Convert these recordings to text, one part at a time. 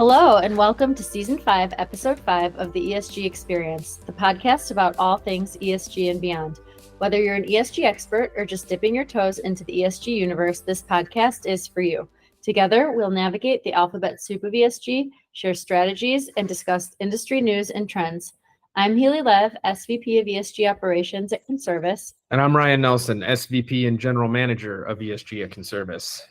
Hello, and welcome to Season 5, Episode 5 of the ESG Experience, the podcast about all things ESG and beyond. Whether you're an ESG expert or just dipping your toes into the ESG universe, this podcast is for you. Together, we'll navigate the alphabet soup of ESG, share strategies, and discuss industry news and trends. I'm Helee Lev, SVP of ESG Operations at Conservice. And I'm Ryan Nelson, SVP and General Manager of ESG at Conservice.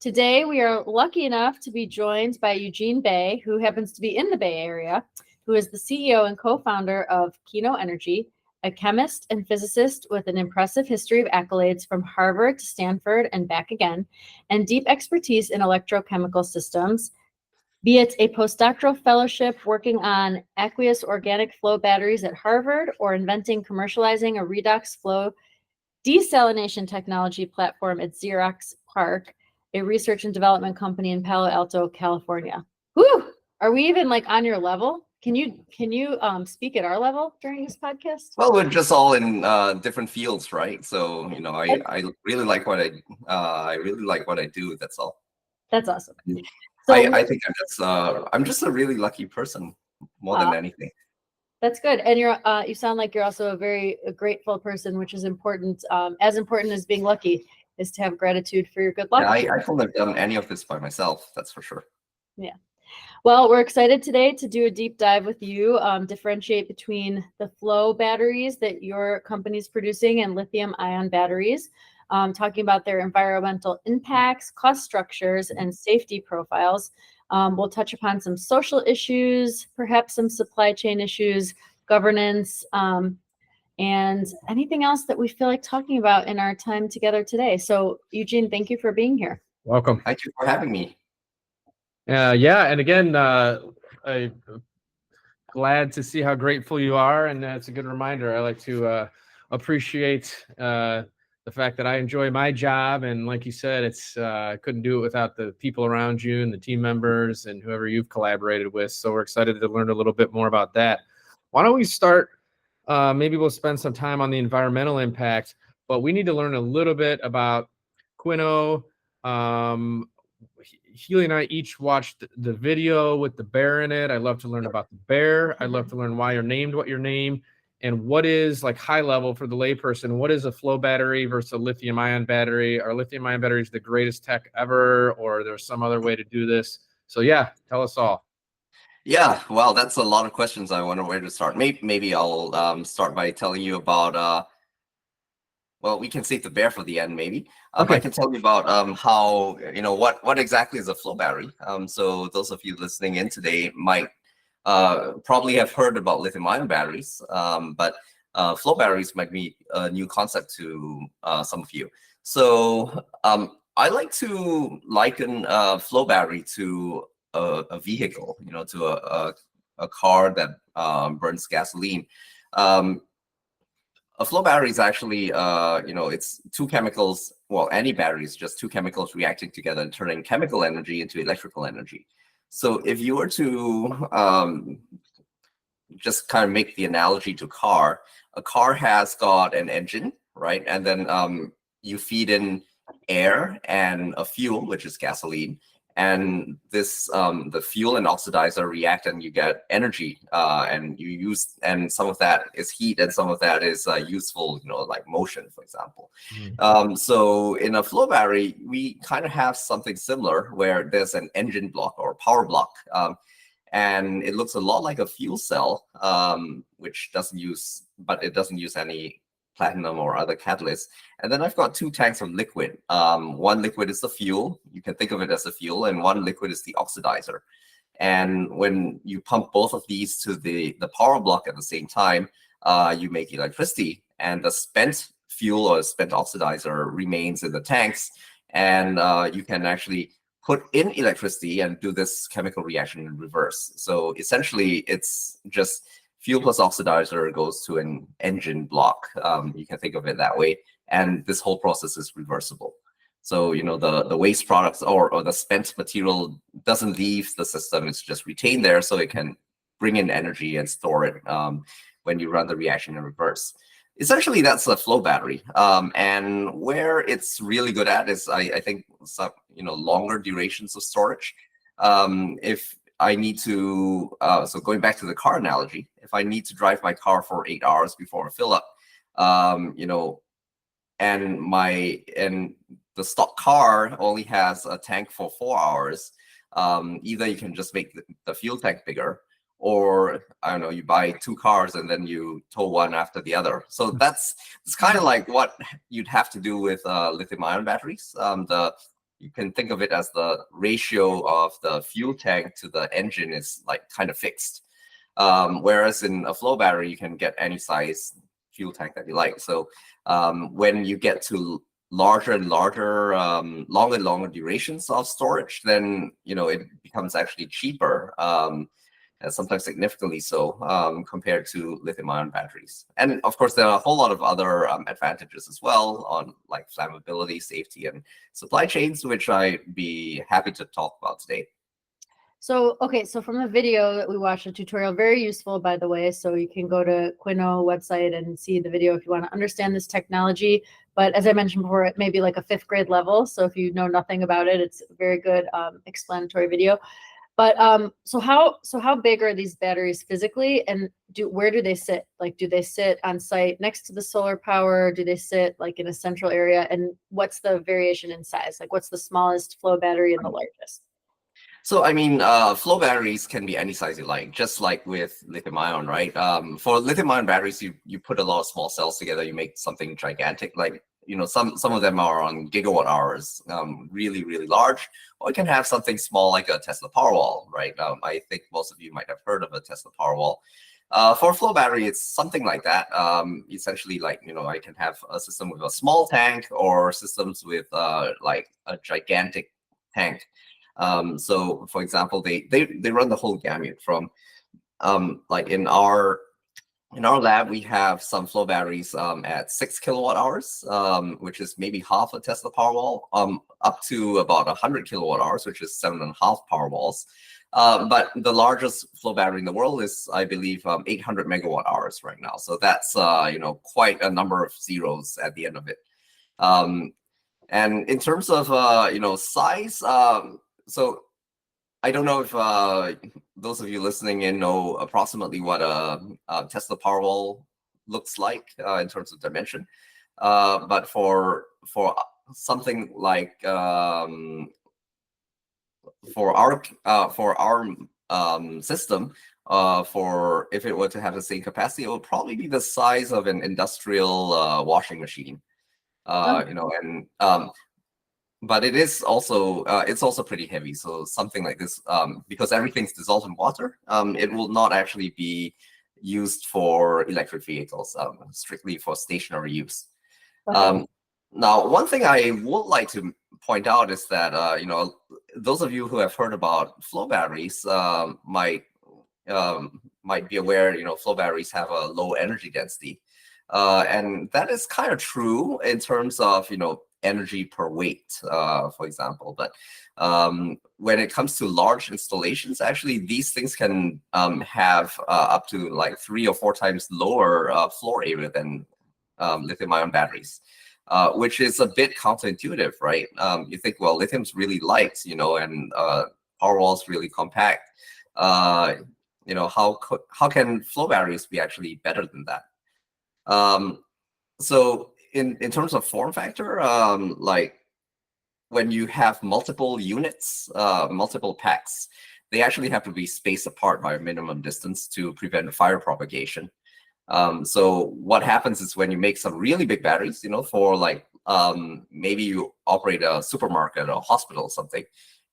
Today, we are lucky enough to be joined by Eugene Beh, who happens to be in the Bay Area, who is the CEO and co-founder of Quino Energy, a chemist and physicist with an impressive history of accolades from Harvard to Stanford and back again, and deep expertise in electrochemical systems, be it a postdoctoral fellowship working on aqueous organic flow batteries at Harvard or inventing commercializing a redox flow desalination technology platform at Xerox PARC, a research and development company in Palo Alto, California. Whew! Are we even like on your level? Can you speak at our level during this podcast? Well, we're just all in different fields, right? So I really like what I do. That's all. That's awesome. So I think I'm just a really lucky person more than anything. That's good. And you sound like you're also a grateful person, which is important. As important as being lucky is to have gratitude for your good luck. Yeah, I couldn't have done any of this by myself, that's for sure. Yeah. Well, we're excited today to do a deep dive with you, differentiate between the flow batteries that your company's producing and lithium-ion batteries, talking about their environmental impacts, cost structures, and safety profiles. We'll touch upon some social issues, perhaps some supply chain issues, governance, and anything else that we feel like talking about in our time together today. So, Eugene, thank you for being here. Welcome. Thank you for having me. And again, I'm glad to see how grateful you are, and it's a good reminder. I like to appreciate the fact that I enjoy my job, and like you said, I couldn't do it without the people around you and the team members and whoever you've collaborated with. So we're excited to learn a little bit more about that. Why don't we start? Maybe we'll spend some time on the environmental impact, but we need to learn a little bit about Quino. Helee and I each watched the video with the bear in it. I'd love to learn about the bear. I'd love to learn why you're named what you're named, and what is, like, high level for the layperson, what is a flow battery versus a lithium-ion battery? Are lithium-ion batteries the greatest tech ever, or there's some other way to do this? So yeah, tell us all. Yeah, well, that's a lot of questions. I wonder where to start. Maybe I'll start by telling you about, well, we can save the bear for the end, maybe. Okay. I can tell you about how, what exactly is a flow battery. So those of you listening in today might probably have heard about lithium-ion batteries, but flow batteries might be a new concept to some of you. So I like to liken a flow battery to a vehicle, to a car that burns gasoline. A flow battery is actually, it's two chemicals. Well, any battery is just two chemicals reacting together and turning chemical energy into electrical energy. So if you were to just kind of make the analogy to a car has got an engine, right? And then you feed in air and a fuel, which is gasoline. And this the fuel and oxidizer react, and you get energy, and some of that is heat, and some of that is useful, like motion, for example. So in a flow battery, we kind of have something similar where there's an engine block or power block, and it looks a lot like a fuel cell, which doesn't use any platinum or other catalysts. And then I've got two tanks of liquid. One liquid is the fuel. You can think of it as a fuel, and one liquid is the oxidizer. And when you pump both of these to the power block at the same time, you make electricity, and the spent fuel or spent oxidizer remains in the tanks, and you can actually put in electricity and do this chemical reaction in reverse. So essentially, it's just fuel plus oxidizer goes to an engine block. You can think of it that way. And this whole process is reversible. So, the waste products or the spent material doesn't leave the system. It's just retained there so it can bring in energy and store it when you run the reaction in reverse. Essentially, that's a flow battery. And where it's really good at is, I think, some, longer durations of storage. If I need to, so going back to the car analogy, if I need to drive my car for 8 hours before I fill up, and the stock car only has a tank for 4 hours, either you can just make the fuel tank bigger, or I don't know, you buy 2 cars and then you tow one after the other. So it's kind of like what you'd have to do with lithium-ion batteries. You can think of it as the ratio of the fuel tank to the engine is like kind of fixed. Whereas in a flow battery, you can get any size fuel tank that you like. So when you get to larger and larger, longer and longer durations of storage, then it becomes actually cheaper, and sometimes significantly so, compared to lithium-ion batteries. And of course, there are a whole lot of other advantages as well on like flammability, safety, and supply chains, which I'd be happy to talk about today. So, okay, so from the video that we watched, a tutorial, very useful, by the way. So you can go to Quino website and see the video if you want to understand this technology. But as I mentioned before, it may be like a 5th grade level. So if you know nothing about it, it's a very good explanatory video. But so how big are these batteries physically, and where do they sit? Like, do they sit on site next to the solar power? Do they sit like in a central area? And what's the variation in size? Like, what's the smallest flow battery and the largest? So, I mean, flow batteries can be any size you like, just like with lithium-ion, right? For lithium-ion batteries, you put a lot of small cells together, you make something gigantic. Like, some of them are on gigawatt hours, really, really large. Or you can have something small like a Tesla Powerwall, right? I think most of you might have heard of a Tesla Powerwall. For a flow battery, it's something like that. Essentially, like, I can have a system with a small tank or systems with like a gigantic tank. So, for example, they run the whole gamut from like in our lab, we have some flow batteries at 6 kilowatt hours, which is maybe half a Tesla Powerwall, up to about 100 kilowatt hours, which is 7.5 Powerwalls. But the largest flow battery in the world is, I believe, 800 megawatt hours right now. So that's quite a number of zeros at the end of it. And in terms of size, so I don't know if those of you listening in know approximately what a Tesla Powerwall looks like in terms of dimension. But for something like for our system, for if it were to have the same capacity, it would probably be the size of an industrial washing machine. But it is also it's also pretty heavy. So something like this, because everything's dissolved in water, it will not actually be used for electric vehicles, strictly for stationary use. Okay. Now, one thing I would like to point out is that those of you who have heard about flow batteries might be aware, flow batteries have a low energy density, and that is kind of true in terms of energy per weight, for example. But when it comes to large installations, actually these things can have up to like 3 or 4 times lower floor area than lithium-ion batteries, which is a bit counterintuitive, right? You think, well, lithium's really light, and Powerwall's really compact. How can flow batteries be actually better than that? So in terms of form factor, like when you have multiple units, multiple packs, they actually have to be spaced apart by a minimum distance to prevent fire propagation. So what happens is when you make some really big batteries, for like maybe you operate a supermarket or a hospital or something,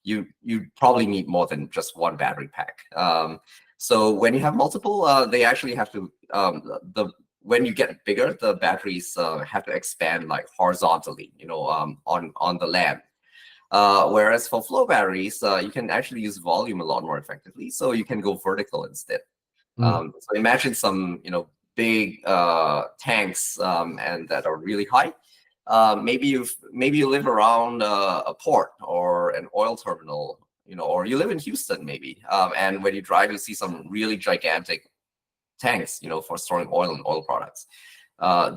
you probably need more than just one battery pack. So when you have multiple, they actually have to when you get bigger, the batteries have to expand like horizontally, on the land. Whereas for flow batteries, you can actually use volume a lot more effectively, so you can go vertical instead. So imagine some, big tanks and that are really high. Maybe you live around a port or an oil terminal, or you live in Houston maybe, and when you drive, you see some really gigantic tanks, for storing oil and oil products.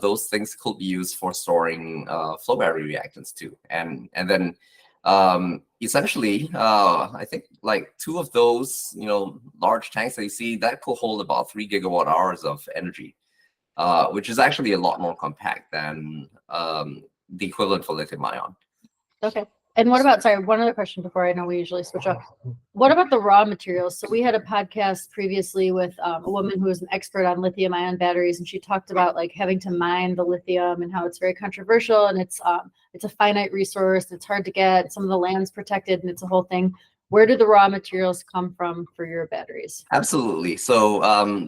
Those things could be used for storing flow battery reactants too. And then Essentially, I think like two of those, large tanks that you see, that could hold about 3 gigawatt hours of energy, which is actually a lot more compact than the equivalent for lithium-ion. Okay. And what about, sorry, one other question before I know we usually switch up. What about the raw materials? So we had a podcast previously with a woman who was an expert on lithium-ion batteries, and she talked about like having to mine the lithium and how it's very controversial, and it's a finite resource. It's hard to get. Some of the land's protected, and it's a whole thing. Where do the raw materials come from for your batteries? Absolutely. So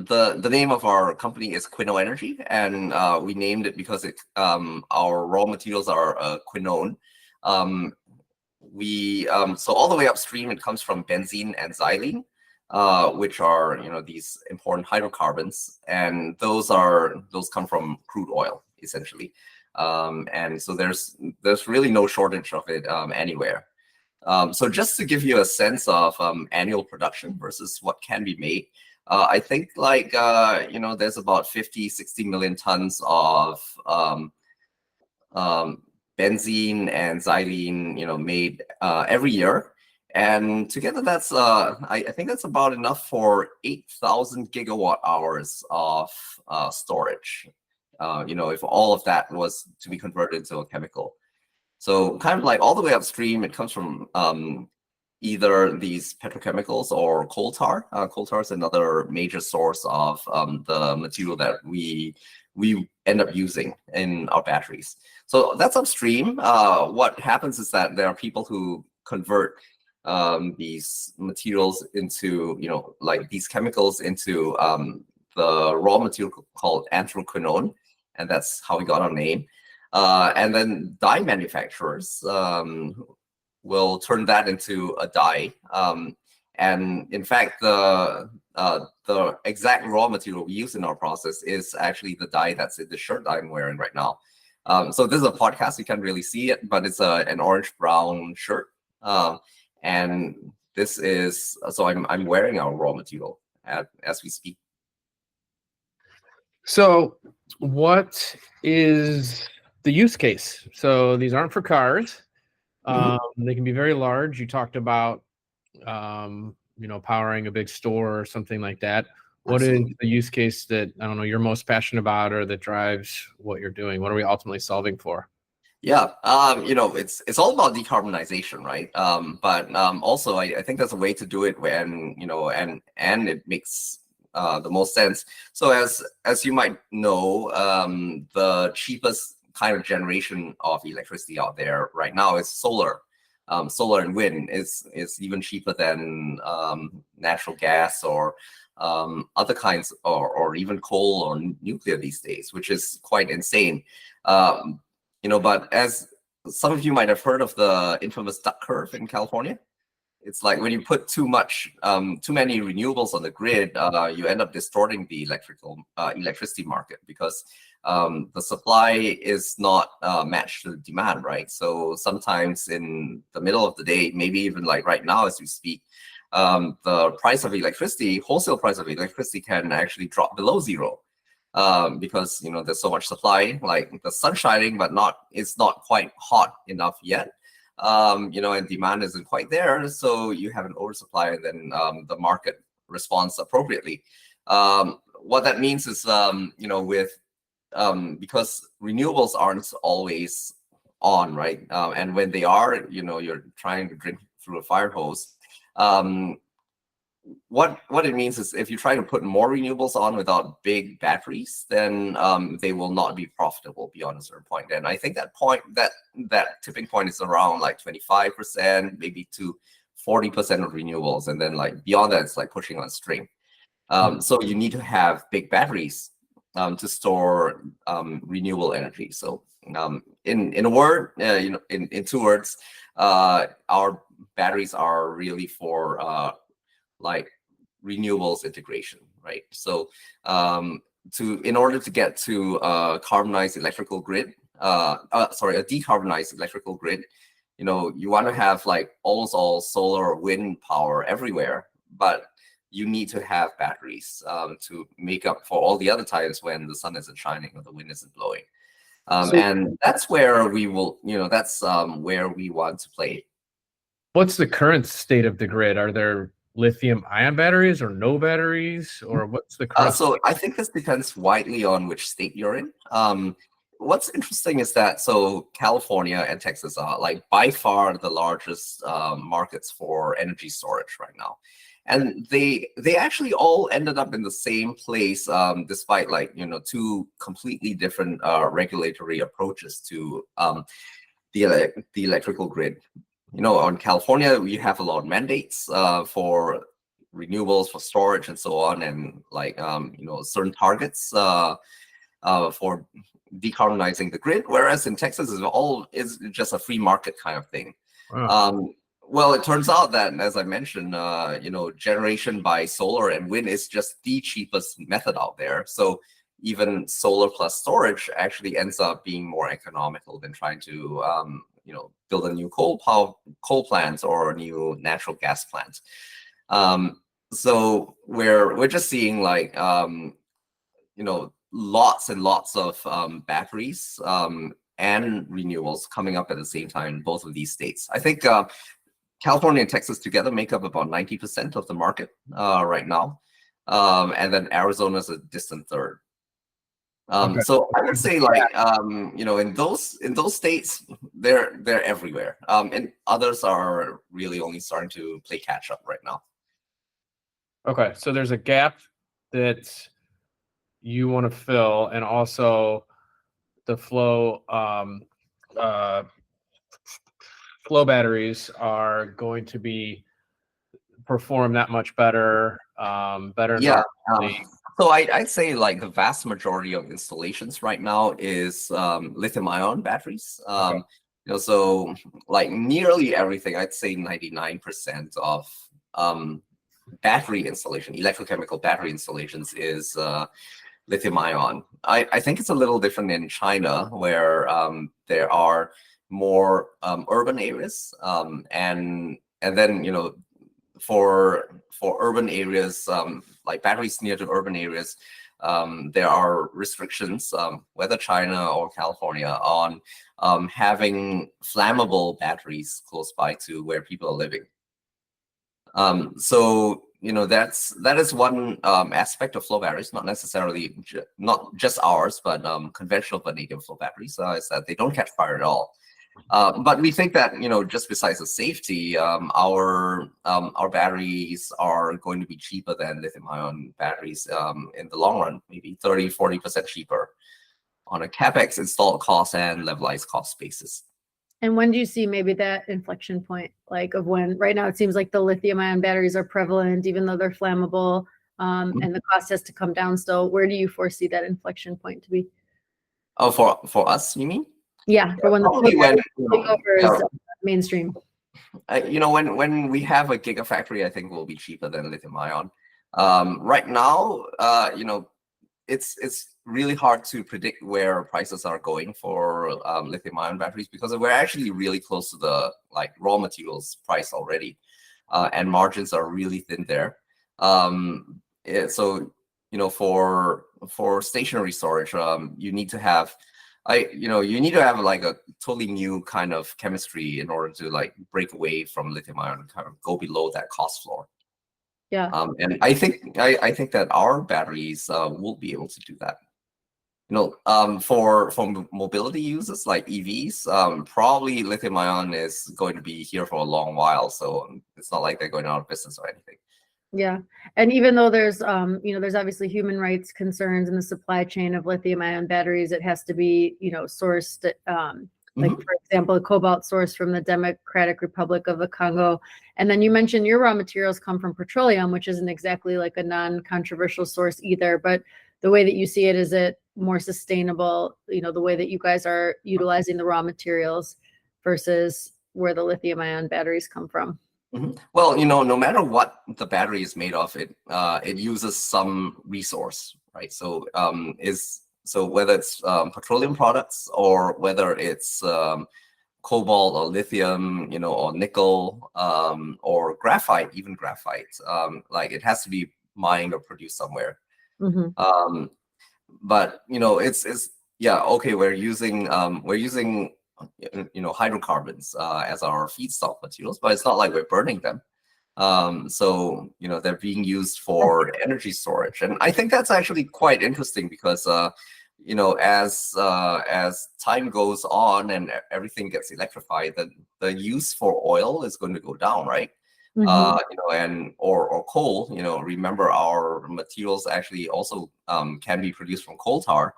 the name of our company is Quino Energy, and we named it because our raw materials are quinone. So all the way upstream, it comes from benzene and xylene, which are these important hydrocarbons, and those come from crude oil essentially, and so there's really no shortage of it anywhere. So just to give you a sense of annual production versus what can be made, I think like there's about 50-60 million tons of benzene and xylene, made every year, and together that's I think that's about enough for 8,000 gigawatt hours of storage. If all of that was to be converted into a chemical. So kind of like all the way upstream, it comes from either these petrochemicals or coal tar. Coal tar is another major source of the material that we end up using in our batteries. So that's upstream. What happens is that there are people who convert these materials into, like these chemicals into the raw material called anthraquinone, and that's how we got our name. And then dye manufacturers will turn that into a dye. And in fact, the exact raw material we use in our process is actually the dye that's in the shirt I'm wearing right now. So this is a podcast, you can't really see it, but it's an orange-brown shirt. And this is, so I'm wearing our raw material as we speak. So what is the use case? So these aren't for cars. They can be very large. You talked about, powering a big store or something like that. What Absolutely. Is the use case that, I don't know, you're most passionate about or that drives what you're doing? What are we ultimately solving for? Yeah, it's all about decarbonization, right? But also I think there's a way to do it when, and it makes the most sense. So as you might know, the cheapest kind of generation of electricity out there right now is solar. Solar and wind is even cheaper than natural gas or other kinds, or even coal or nuclear these days, which is quite insane. But as some of you might have heard of the infamous duck curve in California, it's like when you put too many renewables on the grid, you end up distorting the electricity market because the supply is not matched to the demand, right? So sometimes in the middle of the day, maybe even like right now as we speak, the price of electricity, wholesale price of electricity, can actually drop below zero. Because there's so much supply, like the sun's shining, but it's not quite hot enough yet. And demand isn't quite there, so you have an oversupply, and then the market responds appropriately. What that means is, because renewables aren't always on, right? And when they are, you're trying to drink through a fire hose. What it means is if you try to put more renewables on without big batteries, then they will not be profitable beyond a certain point. And I think that tipping point is around like 25%, maybe to 40% of renewables, and then like beyond that, it's like pushing on a string. So you need to have big batteries to store renewable energy. So in a word, in 2 words, our batteries are really for like renewables integration, right? So in order to get to a decarbonized electrical grid, you want to have like almost all solar or wind power everywhere, but you need to have batteries to make up for all the other times when the sun isn't shining or the wind isn't blowing. And that's where we will, that's where we want to play. What's the current state of the grid? Are there lithium-ion batteries or no batteries, or what's the current? So I think this depends widely on which state you're in. What's interesting is that California and Texas are like by far the largest markets for energy storage right now, and they actually all ended up in the same place, despite two completely different regulatory approaches to the electrical grid. On California, we have a lot of mandates for renewables, for storage, and so on, and certain targets for decarbonizing the grid. Whereas in Texas, is just a free market kind of thing. Wow. Well, it turns out that, as I mentioned, generation by solar and wind is just the cheapest method out there. So even solar plus storage actually ends up being more economical than trying to build a new coal plants or a new natural gas plant. So we're just seeing lots and lots of batteries and renewables coming up at the same time in both of these states. I think California and Texas together make up about 90% of the market right now, and then Arizona is a distant third. Okay. So I would say in those states they're everywhere, and others are really only starting to play catch up right now. Okay, so there's a gap that you want to fill, and also the flow batteries are going to be perform that much better. Yeah. So I'd say the vast majority of installations right now is lithium-ion batteries. Okay. So nearly everything, I'd say 99% of battery installation, electrochemical battery installations is lithium-ion. I think it's a little different in China, where there are more urban areas, and then for urban areas, like batteries near to urban areas, there are restrictions, whether China or California, on having flammable batteries close by to where people are living. So that is one aspect of flow batteries, not necessarily not just ours, but conventional vanadium flow batteries, is that they don't catch fire at all. But we think that just besides the safety, our batteries are going to be cheaper than lithium-ion batteries in the long run, maybe 30-40% cheaper on a capex installed cost and levelized cost basis. And when do you see maybe that inflection point, of when? Right now it seems like the lithium-ion batteries are prevalent, even though they're flammable, and the cost has to come down still. Where do you foresee that inflection point to be? Oh, for us, you mean? Yeah, for when the mainstream. When we have a gigafactory, I think will be cheaper than lithium-ion. Right now, it's really hard to predict where prices are going for lithium-ion batteries, because we're actually really close to the raw materials price already, and margins are really thin there. So for stationary storage, you need to have a totally new kind of chemistry in order to break away from lithium-ion and kind of go below that cost floor. Yeah. And I think that our batteries will be able to do that. For mobility uses like EVs, probably lithium-ion is going to be here for a long while. So it's not like they're going out of business or anything. Yeah. And even though there's there's obviously human rights concerns in the supply chain of lithium-ion batteries, it has to be, sourced, for example, a cobalt source from the Democratic Republic of the Congo. And then you mentioned your raw materials come from petroleum, which isn't exactly a non-controversial source either. But the way that you see it, is it more sustainable, the way that you guys are utilizing the raw materials versus where the lithium-ion batteries come from? Well, no matter what the battery is made of, it uses some resource, right? So whether it's petroleum products, or whether it's cobalt or lithium, or nickel, or graphite, even graphite, it has to be mined or produced somewhere. But it's okay. We're using hydrocarbons as our feedstock materials, but it's not like we're burning them. So they're being used for energy storage, and I think that's actually quite interesting because as time goes on and everything gets electrified, the use for oil is going to go down, right? And or coal. Remember, our materials actually also can be produced from coal tar.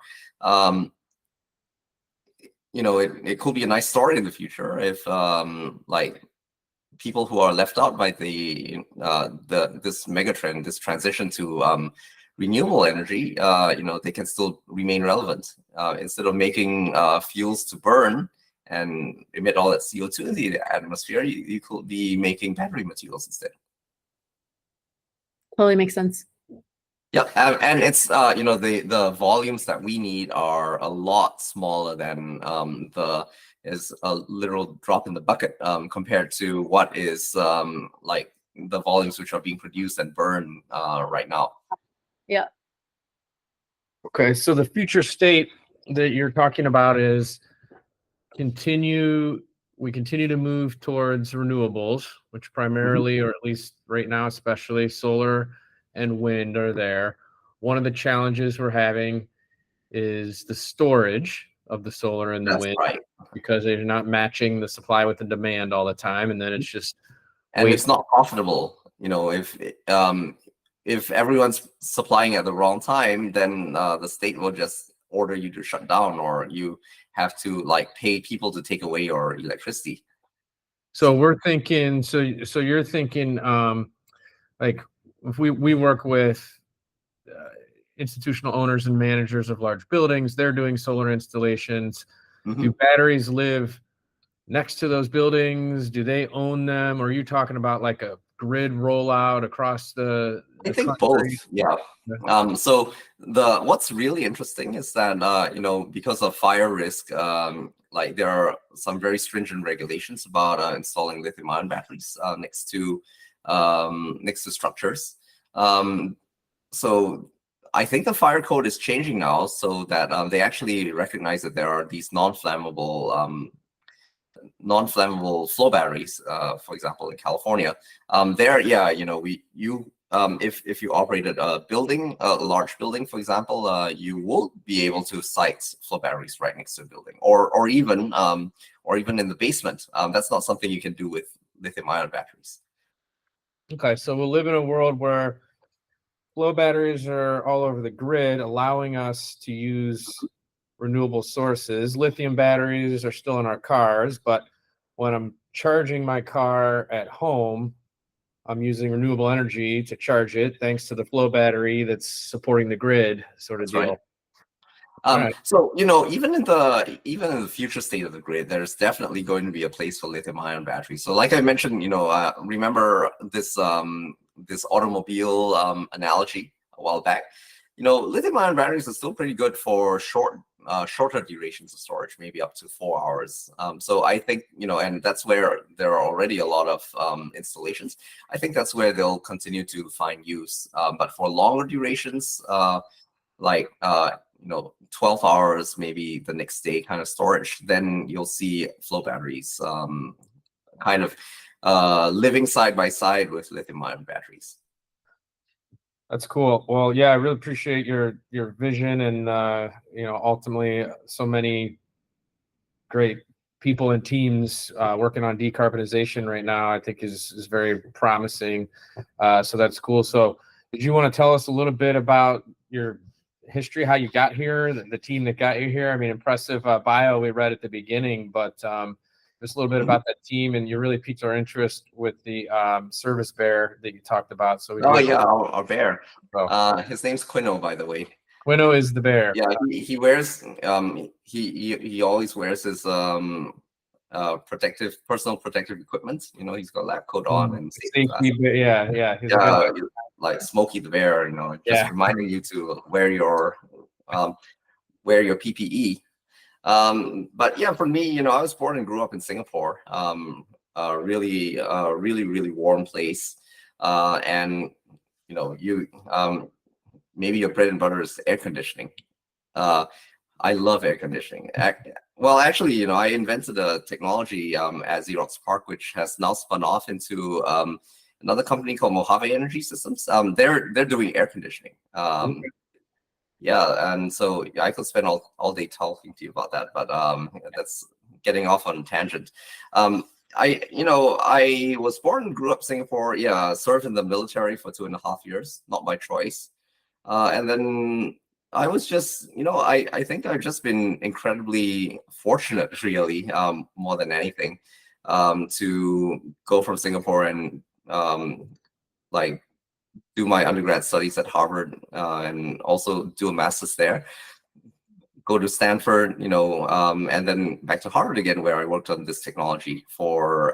It could be a nice story in the future if like people who are left out by this megatrend, this transition to renewable energy, they can still remain relevant. Instead of making fuels to burn and emit all that CO2 in the atmosphere, you could be making battery materials instead. Totally makes sense. Yeah, and it's the volumes that we need are a lot smaller than is a literal drop in the bucket compared to what is like the volumes which are being produced and burned right now. Yeah. Okay, so the future state that you're talking about is we continue to move towards renewables, which primarily, or at least right now, especially solar and wind are there. One of the challenges we're having is the storage of the solar and the That's wind, right. because they're not matching the supply with the demand all the time, and then it's just it's not profitable. If everyone's supplying at the wrong time, then the state will just order you to shut down, or you have to pay people to take away your electricity. So we're thinking. So you're thinking like if we work with institutional owners and managers of large buildings, they're doing solar installations. Do batteries live next to those buildings? Do they own them? Or are you talking about like a grid rollout across the I think country? both. Yeah. So what's really interesting is that because of fire risk, there are some very stringent regulations about installing lithium-ion batteries next to structures. So I think the fire code is changing now, so that they actually recognize that there are these non-flammable flow batteries. For example, in California, if you operated a large building, for example, you will be able to site flow batteries right next to a building, or even in the basement. That's not something you can do with lithium-ion batteries. Okay, so we'll live in a world where flow batteries are all over the grid, allowing us to use renewable sources. Lithium batteries are still in our cars, but when I'm charging my car at home, I'm using renewable energy to charge it, thanks to the flow battery that's supporting the grid, sort of deal. Right. So even in the future state of the grid, there's definitely going to be a place for lithium-ion batteries. So, like I mentioned, remember this automobile analogy a while back. Lithium-ion batteries are still pretty good for shorter durations of storage, maybe up to 4 hours. So I think and that's where there are already a lot of installations. I think that's where they'll continue to find use. But for longer durations, 12 hours, maybe the next day kind of storage, then you'll see flow batteries kind of living side by side with lithium-ion batteries. That's cool. Well, yeah, I really appreciate your vision, and ultimately so many great people and teams working on decarbonization right now, I think is very promising. So that's cool. So did you want to tell us a little bit about your history, how you got here, the team that got you here? I mean, impressive bio we read at the beginning, but just a little bit about that team, and you really piqued our interest with the service bear that you talked about. So our bear. His name's Quino, by the way. Quino is the bear. Yeah, he wears he always wears his personal protective equipment. He's got a lab coat on and safety. Yeah. Like Smokey the Bear. Just reminding you to wear your PPE. But yeah, for me, I was born and grew up in Singapore. A really warm place. And maybe your bread and butter is air conditioning. I love air conditioning. Well, actually, you know, I invented a technology at Xerox PARC, which has now spun off into another company called Mojave Energy Systems. They're doing air conditioning. Yeah, and so I could spend all day talking to you about that, but that's getting off on a tangent. I was born and grew up in Singapore. Yeah, served in the military for 2.5 years, not by choice. And then I was just, I think I've just been incredibly fortunate, really, more than anything, to go from Singapore and like do my undergrad studies at Harvard and also do a master's there. Go to Stanford, and then back to Harvard again, where I worked on this technology for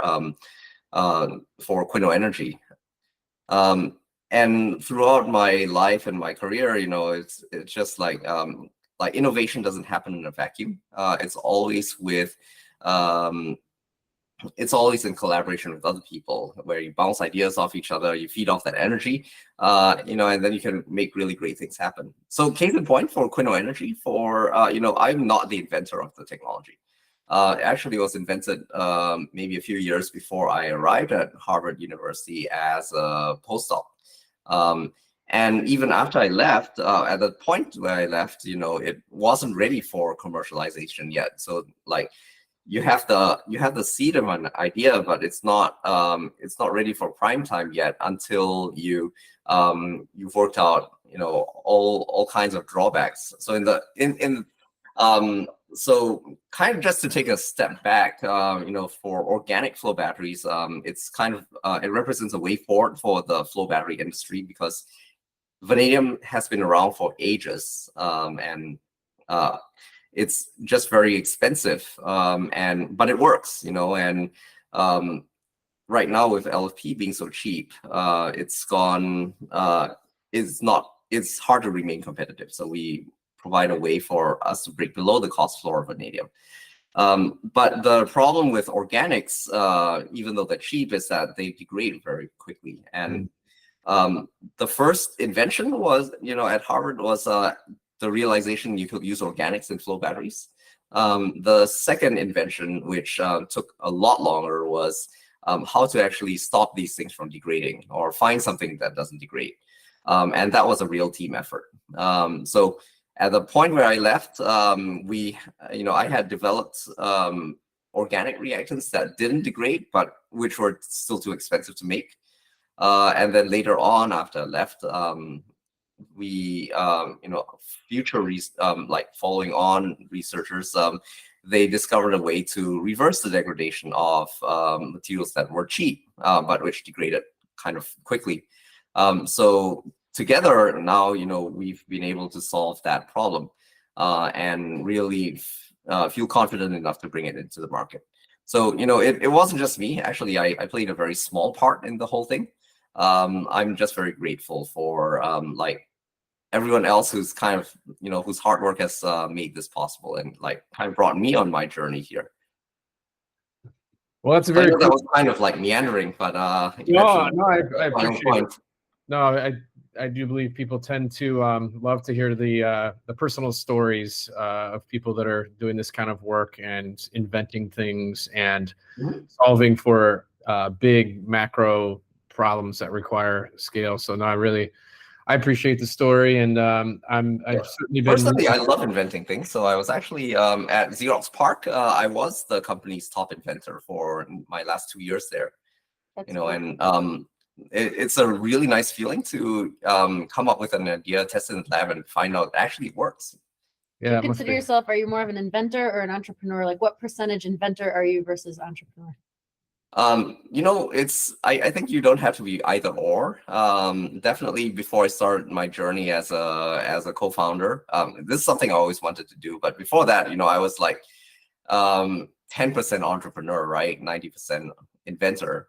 Quino Energy. And throughout my life and my career, it's just like innovation doesn't happen in a vacuum. It's always in collaboration with other people, where you bounce ideas off each other, you feed off that energy, and then you can make really great things happen. So case in point for Quino Energy, I'm not the inventor of the technology. Actually, it was invented maybe a few years before I arrived at Harvard University as a postdoc. And even after I left, at the point where I left, it wasn't ready for commercialization yet. So you have the seed of an idea, but it's not ready for prime time yet until you've worked out all kinds of drawbacks. So so kind of just to take a step back, for organic flow batteries, it's kind of it represents a way forward for the flow battery industry, because vanadium has been around for ages, and it's just very expensive, but it works, and right now with LFP being so cheap, it's hard to remain competitive. So we provide a way for us to break below the cost floor of vanadium. But the problem with organics, even though they're cheap, is that they degrade very quickly. And the first invention was, at Harvard, was the realization you could use organics in flow batteries. The second invention, which took a lot longer, was how to actually stop these things from degrading, or find something that doesn't degrade. And that was a real team effort. So at the point where I left, I had developed organic reactants that didn't degrade, but which were still too expensive to make. And then later on, after I left, following on researchers, they discovered a way to reverse the degradation of materials that were cheap, but which degraded kind of quickly. So together now, we've been able to solve that problem and really feel confident enough to bring it into the market. So, it wasn't just me. Actually, I played a very small part in the whole thing. I'm just very grateful for everyone else who's kind of, whose hard work has made this possible, and kind of brought me on my journey here. Well, that's a very that was kind of meandering, but I appreciate it. No, I do believe people tend to love to hear the personal stories of people that are doing this kind of work and inventing things and solving for big macro problems that require scale. So no, I appreciate the story, and I've certainly been. Personally, I love inventing things. So I was actually at Xerox PARC. I was the company's top inventor for my last 2 years there. That's cool. And it's a really nice feeling to come up with an idea, test it in the lab, and find out it actually works. Yeah. Do you consider yourself, are you more of an inventor or an entrepreneur? What percentage inventor are you versus entrepreneur? I think you don't have to be either or. Definitely before I started my journey as a co-founder, this is something I always wanted to do. But before that, I was 10% entrepreneur, right? 90% inventor.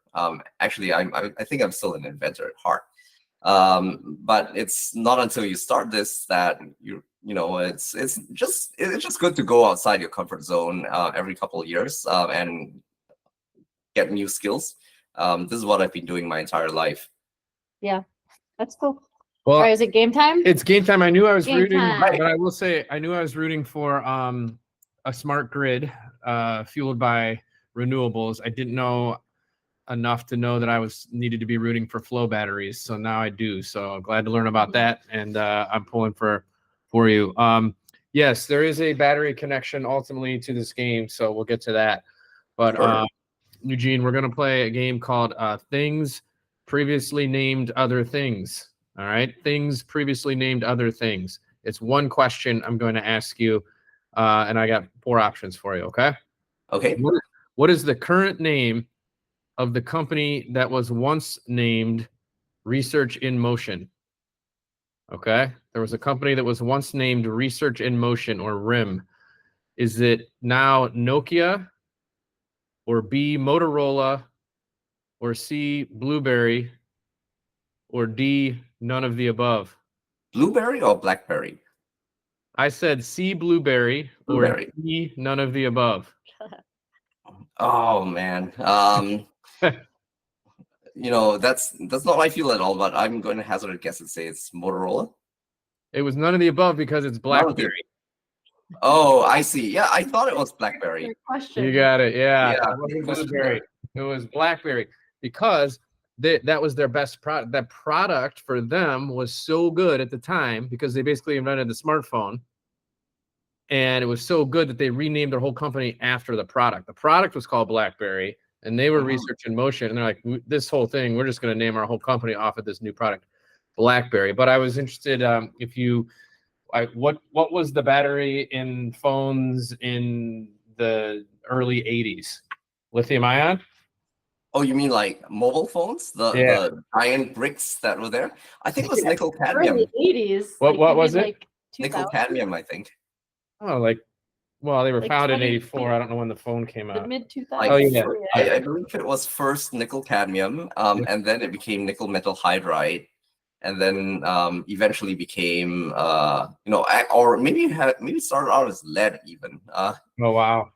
Actually, I think I'm still an inventor at heart. But it's not until you start this that it's just good to go outside your comfort zone every couple of years and get new skills. This is what I've been doing my entire life. Yeah, that's cool. All Well, right, is it game time? it's game time. I knew I was Game rooting, time. but I will say I knew I was rooting for a smart grid fueled by renewables. I didn't know enough to know that I was needed to be rooting for flow batteries. So now I do. So glad to learn about that. And I'm pulling for you. Yes, there is a battery connection ultimately to this game. So we'll get to that. But Sure. Eugene, we're going to play a game called Things Previously Named Other Things. All right. Things previously named other things. It's one question I'm going to ask you. And I got 4 options for you. Okay. Okay. What is the current name of the company that was once named Research in Motion? Okay. There was a company that was once named Research in Motion, or RIM. Is it now Nokia, or B, Motorola, or C, Blueberry, or D, none of the above? Blueberry or blackberry? I said C, Blueberry, or Blueberry. D, none of the above. Oh man. That's not how I feel at all, but I'm going to hazard a guess and say it's Motorola. It was none of the above because it's BlackBerry. Oh, I see. Yeah, I thought it was BlackBerry. Good question. You got it. Yeah. Yeah. It wasn't Blueberry. It was BlackBerry because that was their best product. That product for them was so good at the time because they basically invented the smartphone. And it was so good that they renamed their whole company after the product. The product was called BlackBerry, and they were Research in Motion. And they're like, this whole thing, we're just going to name our whole company off of this new product, BlackBerry. But I was interested what was the battery in phones in the early 80s? Lithium-ion? Oh, you mean like mobile phones? The giant bricks that were there? I think it was nickel cadmium. Early 80s. What was it? Like Nickel cadmium, I think. Oh, they were Like founded in 20 84. I don't know when the phone came the out. mid 2000s. Oh, yeah. I believe it was first nickel cadmium, and then it became nickel metal hydride, and then eventually became or maybe it started out as lead even. Oh, wow.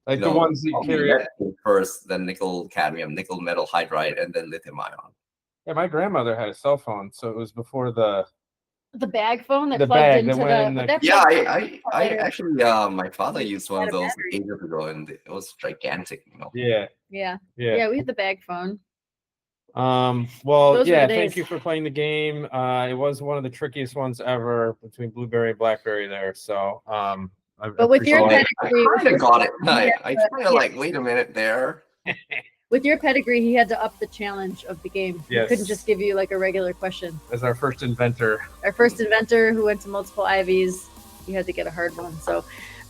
Like the ones that you carry. Lead came first, then nickel cadmium, nickel metal hydride, and then lithium ion. Yeah, my grandmother had a cell phone, so it was before the bag phone that the plugged bag into that went in the. that's Yeah, like- I actually my father used one of those ages ago, and it was gigantic. Yeah. Yeah, we had the bag phone. Well, Those were yeah, the thank days. you for playing the game. It was one of the trickiest ones ever between Blueberry and BlackBerry there. So, But with your I pedigree, kind of got it. I Yeah. kind of like, wait a minute there. with your pedigree, he had to up the challenge of the game. He Yes. couldn't just give you like a regular question. as our first inventor. Our first inventor who went to multiple Ivies, you had to get a hard one. So,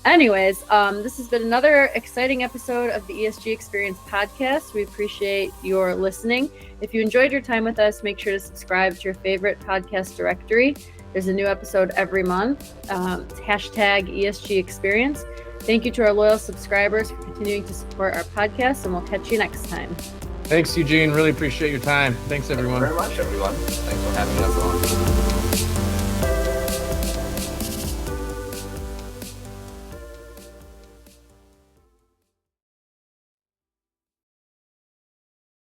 anyways, this has been another exciting episode of the ESG Experience podcast. We appreciate your listening. If you enjoyed your time with us, make sure to subscribe to your favorite podcast directory. There's a new episode every month. Hashtag ESG Experience. Thank you to our loyal subscribers for continuing to support our podcast, and we'll catch you next time. Thanks, Eugene. Really appreciate your time. Thanks, everyone. Thank you very much, everyone. Thanks for having us on.